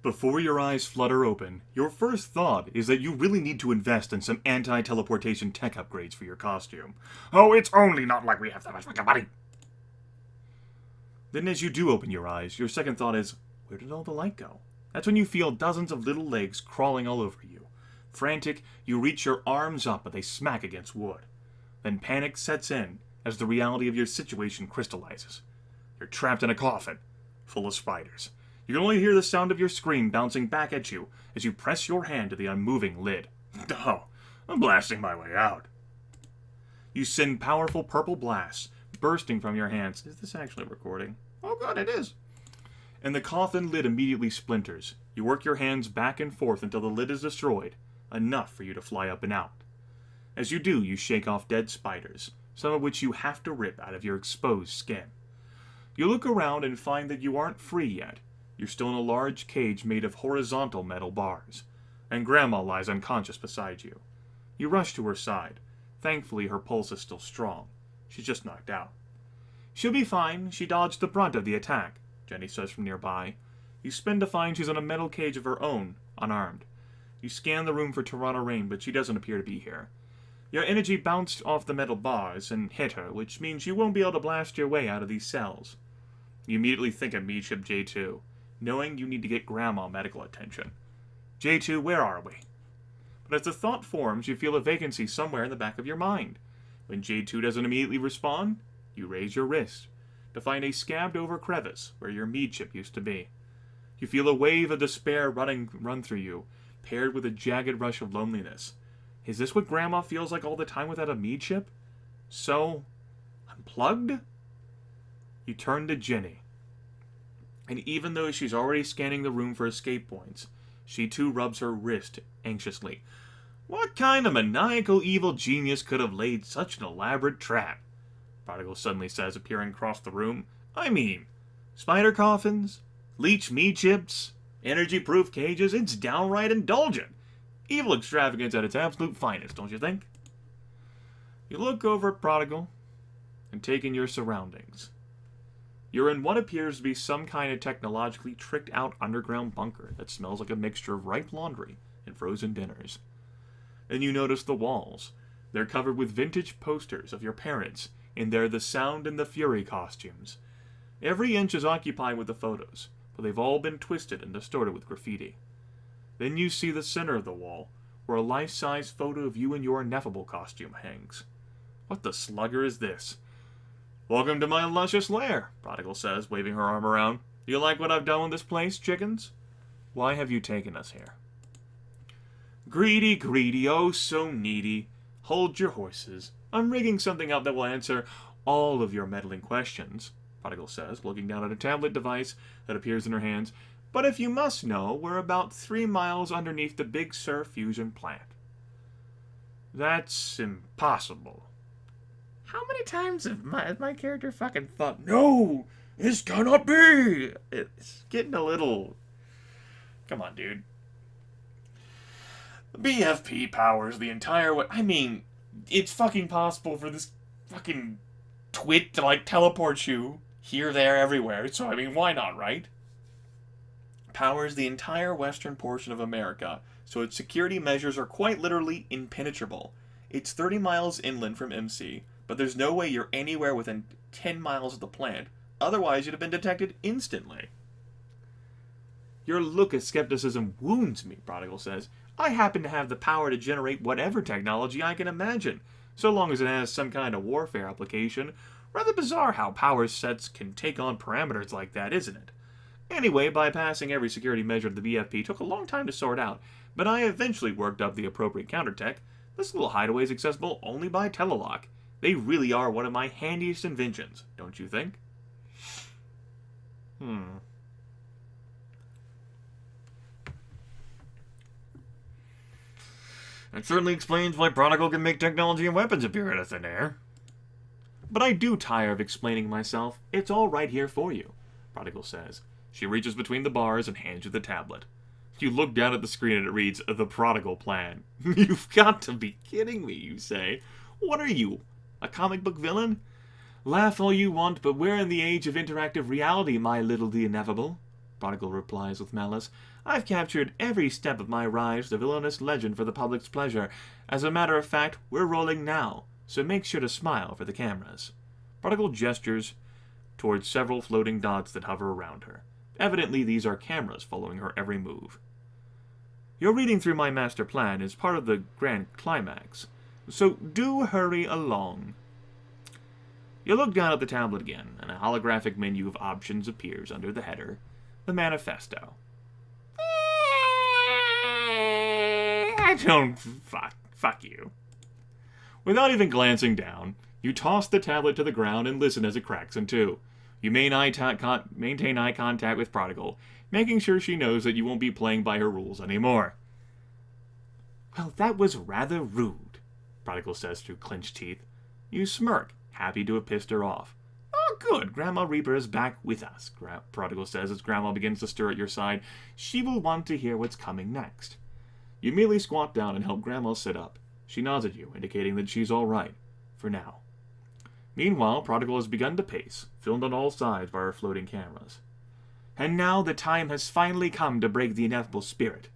Before your eyes flutter open, your first thought is that you really need to invest in some anti-teleportation tech upgrades for your costume. Oh, it's only not like we have that much fucking money. Then as you do open your eyes, your second thought is, where did all the light go? That's when you feel dozens of little legs crawling all over you. Frantic, you reach your arms up, but they smack against wood. Then panic sets in as the reality of your situation crystallizes. You're trapped in a coffin, full of spiders. You can only hear the sound of your scream bouncing back at you as you press your hand to the unmoving lid. Oh, I'm blasting my way out. You send powerful purple blasts bursting from your hands. Is this actually recording? Oh god, it is. And the coffin lid immediately splinters. You work your hands back and forth until the lid is destroyed, enough for you to fly up and out. As you do, you shake off dead spiders, some of which you have to rip out of your exposed skin. You look around and find that you aren't free yet. You're still in a large cage made of horizontal metal bars, and Grandma lies unconscious beside you. You rush to her side. Thankfully, her pulse is still strong. She's just knocked out. She'll be fine. She dodged the brunt of the attack, Jenny says from nearby. You spin to find she's in a metal cage of her own, unarmed. You scan the room for Toronto Rain, but she doesn't appear to be here. Your energy bounced off the metal bars and hit her, which means you won't be able to blast your way out of these cells. You immediately think of Midship J2, knowing you need to get Grandma medical attention. J2, where are we? But as the thought forms, you feel a vacancy somewhere in the back of your mind. When J2 doesn't immediately respond, you raise your wrist to find a scabbed-over crevice where your midship used to be. You feel a wave of despair run through you, paired with a jagged rush of loneliness. Is this what Grandma feels like all the time without a midship? So unplugged? You turn to Jenny. And even though she's already scanning the room for escape points, she too rubs her wrist anxiously. What kind of maniacal evil genius could have laid such an elaborate trap? Prodigal suddenly says, appearing across the room. I mean, spider coffins, leech meat-chips, energy-proof cages, it's downright indulgent. Evil extravagance at its absolute finest, don't you think? You look over at Prodigal and take in your surroundings. You're in what appears to be some kind of technologically tricked-out underground bunker that smells like a mixture of ripe laundry and frozen dinners. Then you notice the walls. They're covered with vintage posters of your parents in their The Sound and the Fury costumes. Every inch is occupied with the photos, but they've all been twisted and distorted with graffiti. Then you see the center of the wall, where a life-size photo of you in your ineffable costume hangs. What the slugger is this? Welcome to my luscious lair, Prodigal says, waving her arm around. You like what I've done with this place, chickens? Why have you taken us here? Greedy, greedy, oh so needy. Hold your horses. I'm rigging something up that will answer all of your meddling questions, Prodigal says, looking down at a tablet device that appears in her hands. But if you must know, we're about 3 miles underneath the Big Sur fusion plant. That's impossible. How many times have my character fucking thought, no, this cannot be? It's getting a little... Come on, dude. The BFP powers the entire way. I mean, it's fucking possible for this fucking twit to, like, teleport you here, there, everywhere. So, I mean, why not, right? Powers the entire western portion of America, so its security measures are quite literally impenetrable. It's 30 miles inland from MC, but there's no way you're anywhere within 10 miles of the plant. Otherwise, you'd have been detected instantly. Your look of skepticism wounds me, Prodigal says. I happen to have the power to generate whatever technology I can imagine, so long as it has some kind of warfare application. Rather bizarre how power sets can take on parameters like that, isn't it? Anyway, bypassing every security measure of the BFP took a long time to sort out, but I eventually worked up the appropriate countertech. This little hideaway is accessible only by telelock. They really are one of my handiest inventions, don't you think? It certainly explains why Prodigal can make technology and weapons appear out of thin air. But I do tire of explaining myself. It's all right here for you, Prodigal says. She reaches between the bars and hands you the tablet. You look down at the screen and it reads, The Prodigal Plan. You've got to be kidding me, you say. What are you, a comic book villain? Laugh all you want, but we're in the age of interactive reality, my little the ineffable. Prodigal replies with malice. I've captured every step of my ride as a villainous legend for the public's pleasure. As a matter of fact, we're rolling now, so make sure to smile for the cameras. Prodigal gestures towards several floating dots that hover around her. Evidently, these are cameras following her every move. Your reading through my master plan is part of the grand climax, so do hurry along. You look down at the tablet again, and a holographic menu of options appears under the header, the manifesto. I don't... Fuck you. Without even glancing down, you toss the tablet to the ground and listen as it cracks in two. You maintain eye contact with Prodigal, making sure she knows that you won't be playing by her rules anymore. Well, that was rather rude, Prodigal says through clenched teeth. You smirk, happy to have pissed her off. Oh, good, Grandma Reaper is back with us, Prodigal says as Grandma begins to stir at your side. She will want to hear what's coming next. You immediately squat down and help Grandma sit up. She nods at you, indicating that she's all right, for now. Meanwhile, Prodigal has begun to pace, filmed on all sides by our floating cameras. And now the time has finally come to break the ineffable spirit.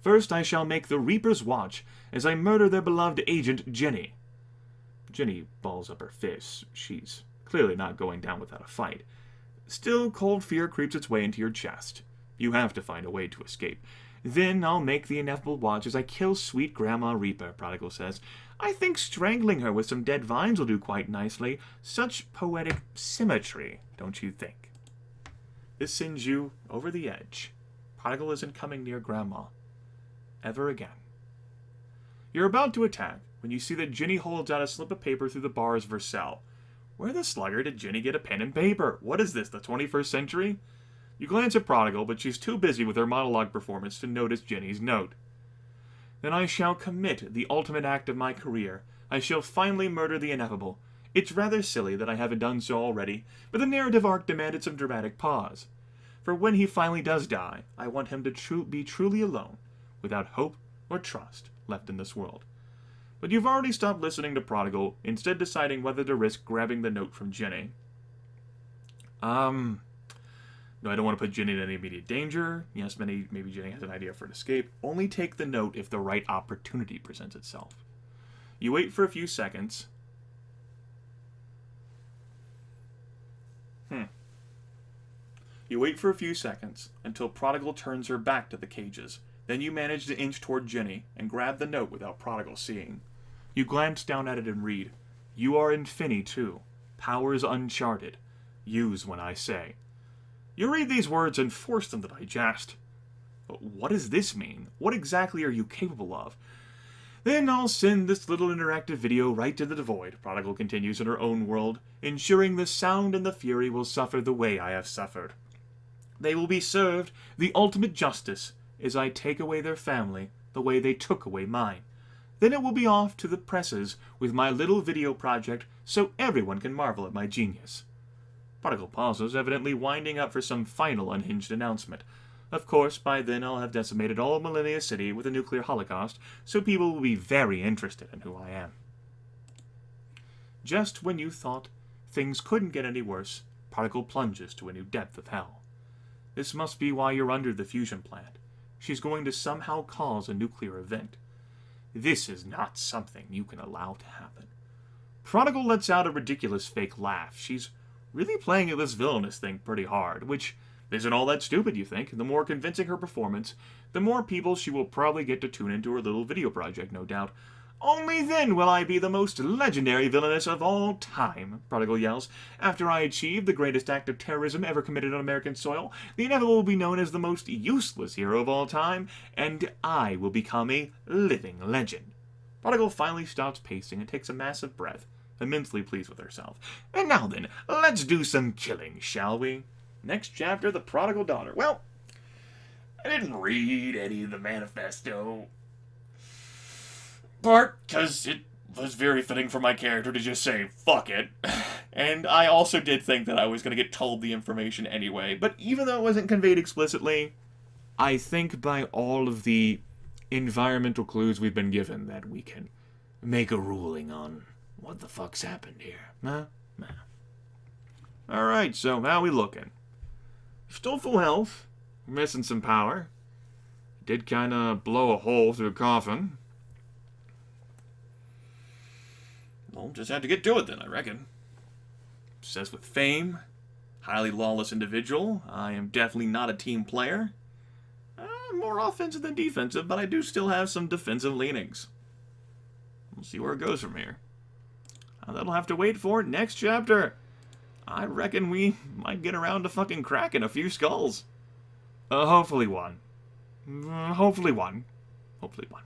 First I shall make the Reapers watch as I murder their beloved agent, Jenny. Jenny balls up her fists. She's clearly not going down without a fight. Still, cold fear creeps its way into your chest. You have to find a way to escape. Then I'll make the ineffable watch as I kill sweet Grandma Reaper, Prodigal says. I think strangling her with some dead vines will do quite nicely. Such poetic symmetry, don't you think? This sends you over the edge. Prodigal isn't coming near Grandma. Ever again. You're about to attack when you see that Jenny holds out a slip of paper through the bars of her cell. Where the slugger did Jenny get a pen and paper? What is this, the 21st century? You glance at Prodigal, but she's too busy with her monologue performance to notice Jenny's note. Then I shall commit the ultimate act of my career. I shall finally murder the ineffable. It's rather silly that I haven't done so already, but the narrative arc demanded some dramatic pause. For when he finally does die, I want him to be truly alone, without hope or trust left in this world. But you've already stopped listening to Prodigal, instead deciding whether to risk grabbing the note from Jenny. No, I don't want to put Jenny in any immediate danger. Yes, maybe Jenny has an idea for an escape. Only take the note if the right opportunity presents itself. You wait for a few seconds. You wait for a few seconds until Prodigal turns her back to the cages. Then you manage to inch toward Jenny and grab the note without Prodigal seeing. You glance down at it and read, You are Infini too. Powers uncharted. Use when I say. You read these words and force them to digest. What does this mean? What exactly are you capable of? Then I'll send this little interactive video right to the void, Prodigal continues in her own world, ensuring the sound and the fury will suffer the way I have suffered. They will be served the ultimate justice as I take away their family the way they took away mine. Then it will be off to the presses with my little video project so everyone can marvel at my genius. Prodigal pauses, evidently winding up for some final unhinged announcement. Of course, by then I'll have decimated all of Millennia City with a nuclear holocaust, so people will be very interested in who I am. Just when you thought things couldn't get any worse, Prodigal plunges to a new depth of hell. This must be why you're under the fusion plant. She's going to somehow cause a nuclear event. This is not something you can allow to happen. Prodigal lets out a ridiculous fake laugh. She's really playing at this villainous thing pretty hard, which isn't all that stupid, you think. The more convincing her performance, the more people she will probably get to tune into her little video project, no doubt. Only then will I be the most legendary villainess of all time, Prodigal yells. After I achieve the greatest act of terrorism ever committed on American soil, the inevitable will be known as the most useless hero of all time, and I will become a living legend. Prodigal finally stops pacing and takes a massive breath, immensely pleased with herself. And now then, let's do some killing, shall we? Next chapter, The Prodigal Daughter. Well, I didn't read any of the manifesto part, because it was very fitting for my character to just say, fuck it. And I also did think that I was going to get told the information anyway, but even though it wasn't conveyed explicitly, I think by all of the environmental clues we've been given that we can make a ruling on what the fuck's happened here. Huh? Alright, so how we looking? Still full health. missing some power. Did kind of blow a hole through a coffin. Well, just had to get to it then, I reckon. Says with fame, highly lawless individual. I am definitely not a team player. More offensive than defensive, but I do still have some defensive leanings. We'll see where it goes from here. That'll have to wait for next chapter. I reckon we might get around to fucking cracking a few skulls. Hopefully one. Hopefully one. Hopefully one.